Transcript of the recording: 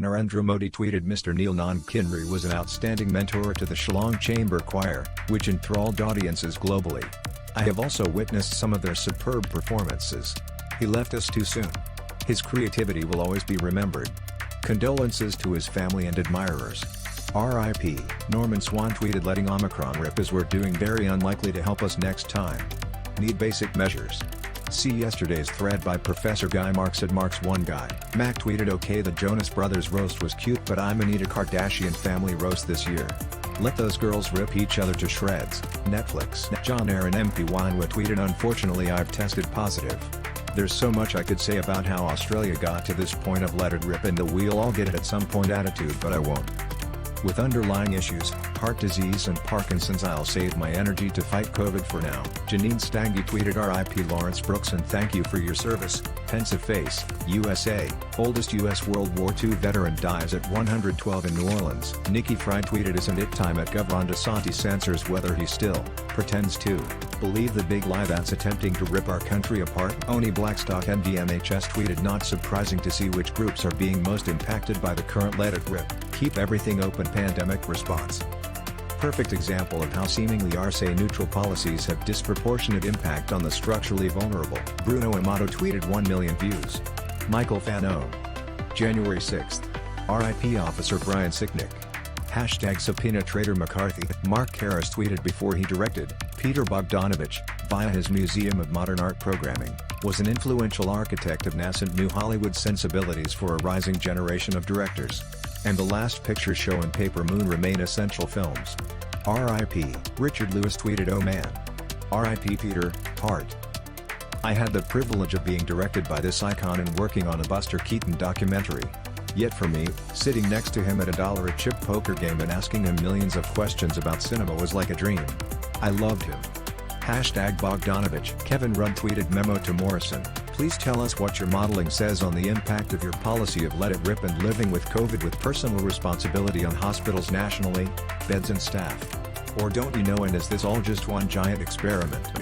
Narendra Modi tweeted Mr. Neil Nand Kinri was an outstanding mentor to the Shillong Chamber Choir, which enthralled audiences globally. I have also witnessed some of their superb performances. He left us too soon. His creativity will always be remembered. Condolences to his family and admirers. R.I.P. Norman Swan tweeted letting Omicron rip as we're doing very unlikely to help us next time. Need basic measures. See yesterday's thread by Professor Guy Marks at Marks1Guy. Mac tweeted okay the Jonas Brothers roast was cute but I'm gonna need a Kardashian family roast this year. Let those girls rip each other to shreds. Netflix. John Aaron MP Winewood tweeted unfortunately I've tested positive. There's so much I could say about how Australia got to this point of let it rip and the we'll all get it at some point attitude but I won't. With underlying issues, heart disease and Parkinson's I'll save my energy to fight COVID for now. Janine Stange tweeted RIP Lawrence Brooks and thank you for your service. Pensive face, USA, oldest US World War II veteran dies at 112 in New Orleans. Nikki Fry tweeted isn't it time at Gov. Ron DeSantis answers whether he still pretends to believe the big lie that's attempting to rip our country apart. Oni Blackstock NDMHS tweeted not surprising to see which groups are being most impacted by the current let it rip, keep everything open pandemic response. Perfect example of how seemingly RSA-neutral policies have disproportionate impact on the structurally vulnerable. Bruno Amato tweeted 1 million views. Michael Fano. January 6th. RIP Officer Brian Sicknick. Hashtag subpoena traitor McCarthy. Mark Harris tweeted before he directed, Peter Bogdanovich, via his Museum of Modern Art programming, was an influential architect of nascent new Hollywood sensibilities for a rising generation of directors. And the Last Picture Show and Paper Moon remain essential films. R.I.P. Richard Lewis tweeted oh man. R.I.P. Peter, Hart. I had the privilege of being directed by this icon and working on a Buster Keaton documentary. Yet for me, sitting next to him at a $1-a-chip poker game and asking him millions of questions about cinema was like a dream. I loved him. Hashtag Bogdanovich. Kevin Rudd tweeted memo to Morrison, please tell us what your modeling says on the impact of your policy of let it rip and living with COVID with personal responsibility on hospitals nationally, beds and staff. Or don't you know and is this all just one giant experiment?